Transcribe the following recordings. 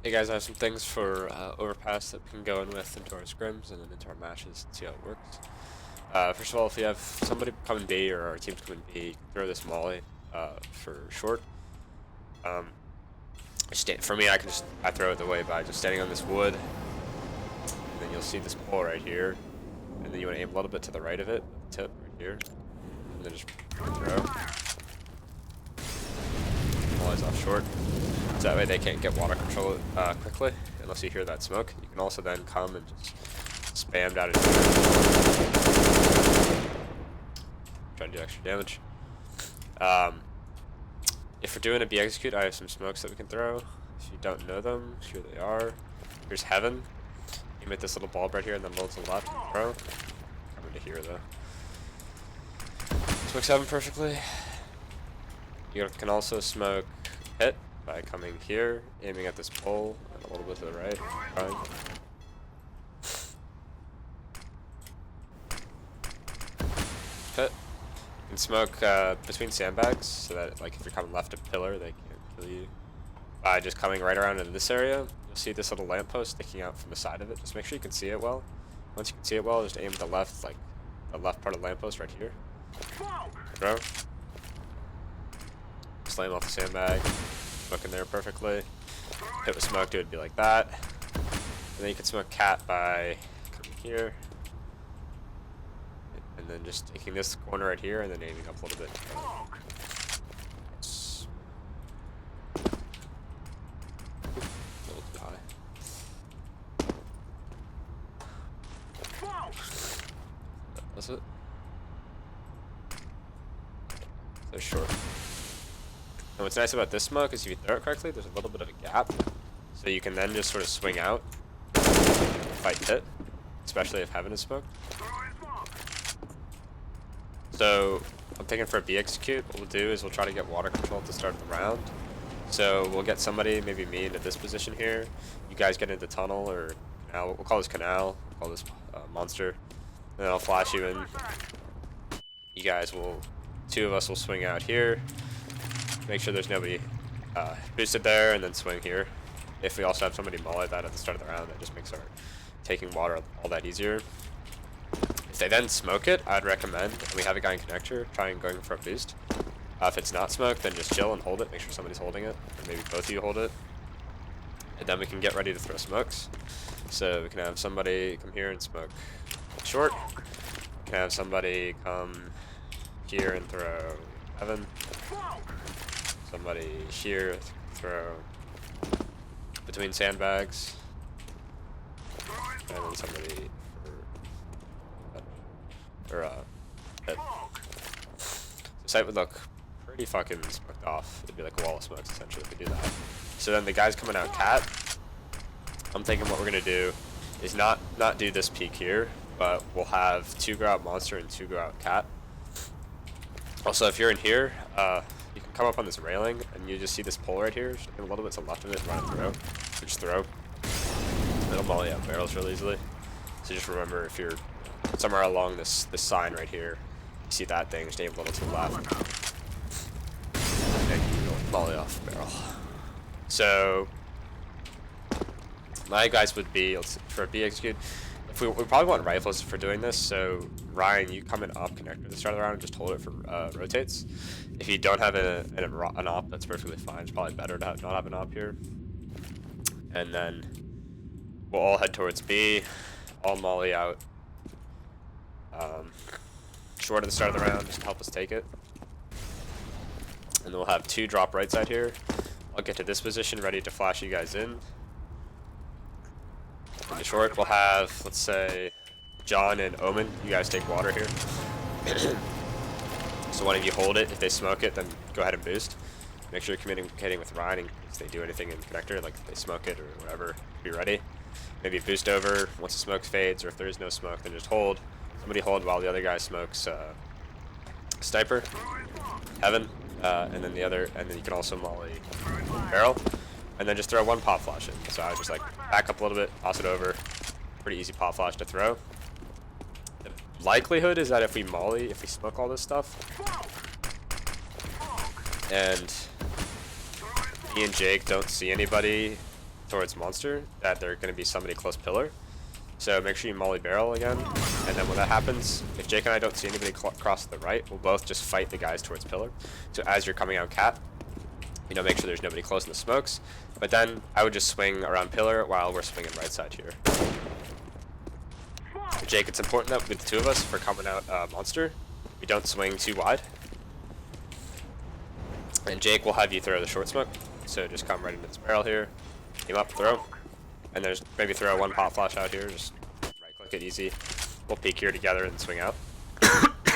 Hey guys, I have some things for Overpass that we can go in with into our scrims and then into our matches and see how it works. First of all, if you have somebody come in B or our team's come in B, you can throw this molly for short. For me, I throw it the way by just standing on this wood, and then you'll see this pole right here, and then you want to aim a little bit to the right of it, the tip right here, and then just throw. Molly's off short. So that way they can't get water control quickly unless you hear that smoke. You can also then come and just spam down and try to do extra damage. If we're doing a B execute, I have some smokes that we can throw. If you don't know them, here they are. Here's Heaven. Aim at this little bulb right here and then load to the left and throw. Coming to here though. Smokes Heaven perfectly. You can also smoke Hit by coming here, aiming at this pole, and a little bit to the right. Hit. You can smoke between sandbags, so that like if you're coming left of pillar, they can't kill you. By just coming right around into this area, you'll see this little lamppost sticking out from the side of it. Just make sure you can see it well. Once you can see it well, just aim at the left, like the left part of the lamppost right here. Throw. Slam off the sandbag. Smoke in there perfectly. Hit with smoke, it would be like that. And then you can smoke cat by coming here. And then just taking this corner right here and then aiming up a little bit. A little too high. That's it. So short. And what's nice about this smoke is if you throw it correctly, there's a little bit of a gap. So you can then just sort of swing out, fight Hit, especially if Heaven is smoked. So I'm thinking for a B execute, what we'll do is we'll try to get water control at the start of the round. So we'll get somebody, maybe me, into this position here. You guys get into tunnel or canal. We'll call this canal. We'll call this monster. And then I'll flash you in. You guys will, two of us will swing out here. Make sure there's nobody boosted there, and then swing here. If we also have somebody molly that at the start of the round, that just makes our taking water all that easier. If they then smoke it, I'd recommend, and we have a guy in connector, try and going for a boost. If it's not smoked, then just chill and hold it. Make sure somebody's holding it, or maybe both of you hold it. And then we can get ready to throw smokes. So we can have somebody come here and smoke short. We can have somebody come here and throw Heaven. Somebody here throw between sandbags, and then somebody for Hit. The site would look pretty fucking smoked off. It'd be like a wall of smokes essentially if we do that. So then the guys coming out cat, I'm thinking what we're gonna do is not do this peak here, but we'll have 2 go out monster and 2 go out cat. Also, if you're in here, you can come up on this railing and you just see this pole right here, just a little bit to the left of it, run and throw. So just throw. It'll molly out barrels real easily. So just remember, if you're somewhere along this sign right here, you see that thing, just aim a little to the left. And you'll molly off a barrel. So my guys would be, for a B execute, we probably want rifles for doing this, so Ryan, you come in op connector at the start of the round and just hold it for rotates. If you don't have an op, that's perfectly fine. It's probably better to not have an op here. And then we'll all head towards B, all molly out short at the start of the round just to help us take it. And then we'll have 2 drop right side here. I'll get to this position ready to flash you guys in. In the short, we'll have, let's say, John and Omen. You guys take water here. So one of you hold it. If they smoke it, then go ahead and boost. Make sure you're communicating with Ryan in case they do anything in connector, like if they smoke it or whatever, be ready. Maybe boost over once the smoke fades, or if there is no smoke, then just hold. Somebody hold while the other guy smokes sniper, Heaven, and then you can also molly barrel. And then just throw 1 pop flash in. So I would just like back up a little bit, toss it over. Pretty easy pop flash to throw. The likelihood is that if we smoke all this stuff, and me and Jake don't see anybody towards monster, that they're going to be somebody close pillar. So make sure you molly barrel again, and then when that happens, if Jake and I don't see anybody cross to the right, we'll both just fight the guys towards pillar. So as you're coming out cat, you know, make sure there's nobody close in the smokes. But then I would just swing around pillar while we're swinging right side here. Jake, it's important that with the two of us, for coming out monster, we don't swing too wide. And Jake will have you throw the short smoke, so just come right into this barrel here, aim up, throw, and there's maybe throw one pop flash out here, just right click it easy. We'll peek here together and swing out.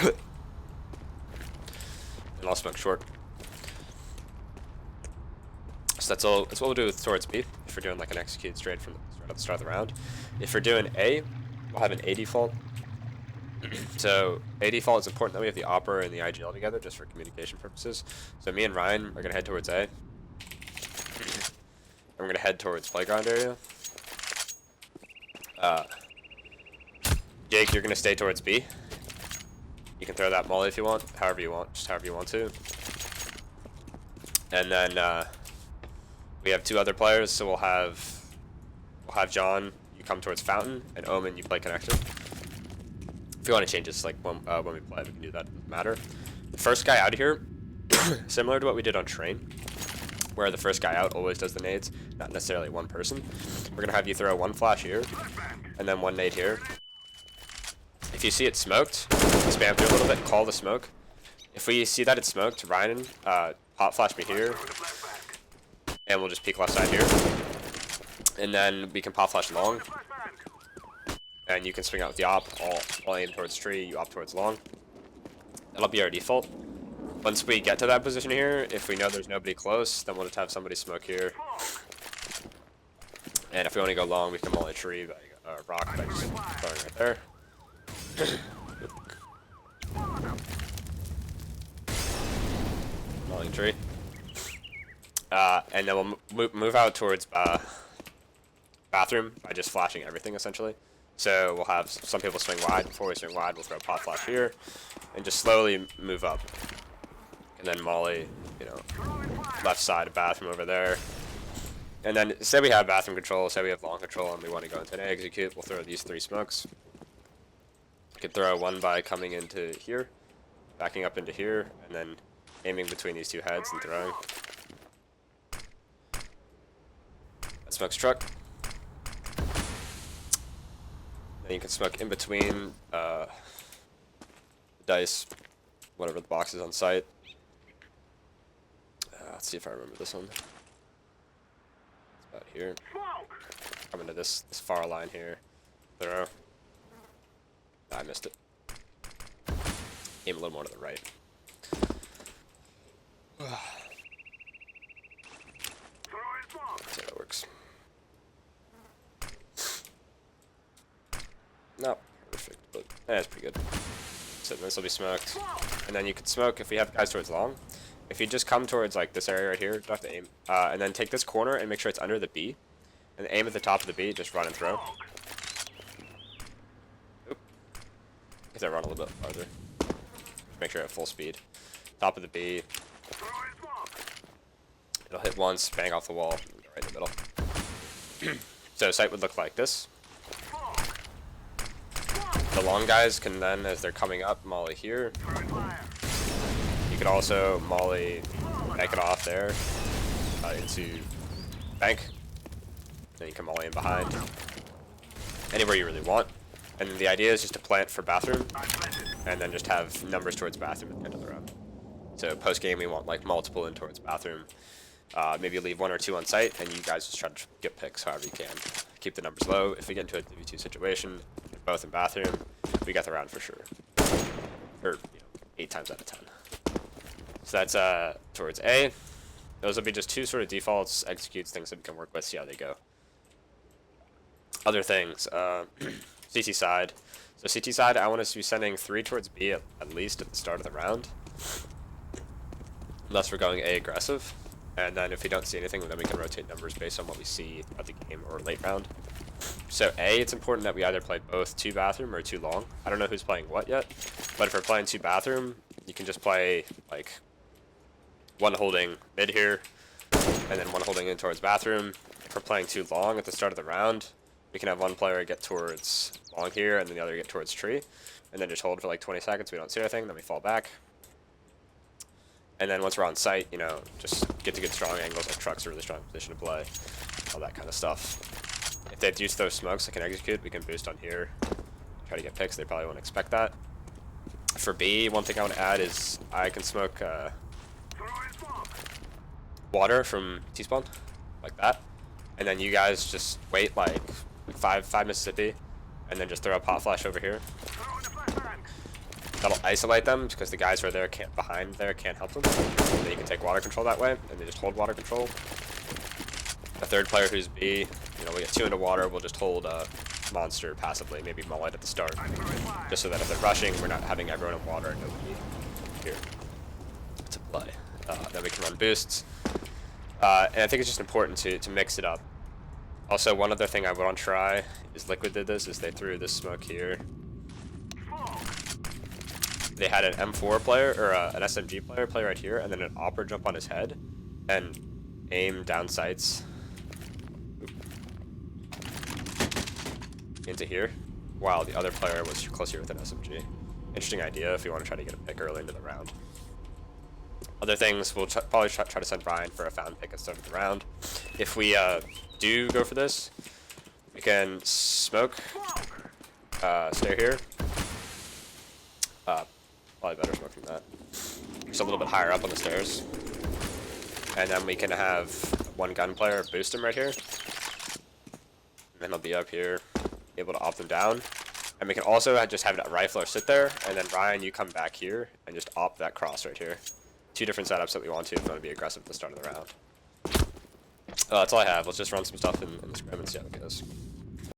And I'll smoke short. So that's all. That's what we'll do with towards B. If we're doing like an execute straight from at the start of the round. If we're doing A, we'll have an A default. So A default is important that we have the opera and the IGL together just for communication purposes. So me and Ryan are gonna head towards A. And we're gonna head towards playground area. Jake, you're gonna stay towards B. You can throw that molly if you want, however you want, just however you want to. And then we have two other players, so we'll have John, you come towards fountain, and Omen, you play connection. If you want to change this, like when we play, we can do that. It doesn't matter. The first guy out here, similar to what we did on train, where the first guy out always does the nades, not necessarily one person. We're gonna have you throw one flash here, and then one nade here. If you see it smoked, spam through a little bit, call the smoke. If we see that it's smoked, Ryan, pop flash me here, and we'll just peek left side here. And then we can pop flash long. And you can swing out with the op, I'll aim towards tree, you op towards long. That'll be our default. Once we get to that position here, if we know there's nobody close, then we'll just have somebody smoke here. And if we want to go long, we can molly tree by rock by just throwing right there. Mollying tree. And then we'll move out towards bathroom by just flashing everything essentially. So we'll have some people swing wide. Before we swing wide, we'll throw a pop flash here, and just slowly move up. And then molly, you know, left side of bathroom over there. And then say we have bathroom control, say we have long control, and we want to go into an execute, we'll throw these three smokes. We could throw one by coming into here, backing up into here, and then aiming between these two heads and throwing. That smoke's truck. Then you can smoke in between dice, whatever the box is on site. Let's see if I remember this one. It's about here. Come into this far line here. Throw. I missed it. Aim a little more to the right. See how that works. Not perfect, but that's pretty good. So this will be smoked. And then you can smoke if we have guys towards long. If you just come towards like this area right here, don't have to aim. And then take this corner and make sure it's under the B. And aim at the top of the B, just run and throw. Oop. Because I run a little bit farther. Make sure at full speed. Top of the B. It'll hit once, bang off the wall, right in the middle. So sight would look like this. The long guys can then, as they're coming up, molly here. You could also molly, bank it off there into bank. Then you can molly in behind. Anywhere you really want. And the idea is just to plant for bathroom, and then just have numbers towards bathroom at the end of the round. So post game we want like multiple in towards bathroom. Maybe leave one or two on site, and you guys just try to get picks however you can. Keep the numbers low. If we get into a W2 situation, both in bathroom, we got the round for sure. Or, 8 times out of 10. So that's towards A. Those will be just two sort of defaults, executes, things that we can work with, see how they go. Other things, CT side. So CT side, I want us to be sending 3 towards B at least at the start of the round. Unless we're going A aggressive. And then if we don't see anything, then we can rotate numbers based on what we see at the game or late round. So A, it's important that we either play both 2 bathroom or 2 long. I don't know who's playing what yet, but if we're playing 2 bathroom, you can just play like 1 holding mid here, and then 1 holding in towards bathroom. if we're playing too long at the start of the round, we can have one player get towards long here and then the other get towards tree. And then just hold for like 20 seconds. We don't see anything. Then we fall back. And then once we're on site, you know, just get to good strong angles. Like truck's a really strong position to play. All that kind of stuff. If they do throw smokes that can execute, we can boost on here. Try to get picks. They probably won't expect that. For B, one thing I want to add is I can smoke water from T-spawn, like that. And then you guys just wait like five Mississippi, and then just throw a pot flash over here. That'll isolate them because the guys who are there behind there can't help them. So you can take water control that way, and they just hold water control. The third player who's B, you know, we get 2 into water, we'll just hold monster passively, maybe mull it at the start, just so that if they're rushing, we're not having everyone in water and nobody here to play. Then we can run boosts. And I think it's just important to mix it up. Also, one other thing I want to try is Liquid did this, is they threw this smoke here. They had an M4 player, or an SMG player play right here, and then an Opera jump on his head, and aim down sights into here, while the other player was closer with an SMG. Interesting idea if you want to try to get a pick early into the round. Other things, we'll probably try to send Brian for a found pick at the start of the round. If we do go for this, we can smoke, stay here. Probably better smoking that. Just a little bit higher up on the stairs. And then we can have one gun player boost him right here. And then he'll be up here, able to op them down. And we can also just have that rifler sit there, and then Ryan, you come back here and just op that cross right here. 2 different setups that we want to if we want to be aggressive at the start of the round. That's all I have. Let's just run some stuff in the scrim and see how it goes.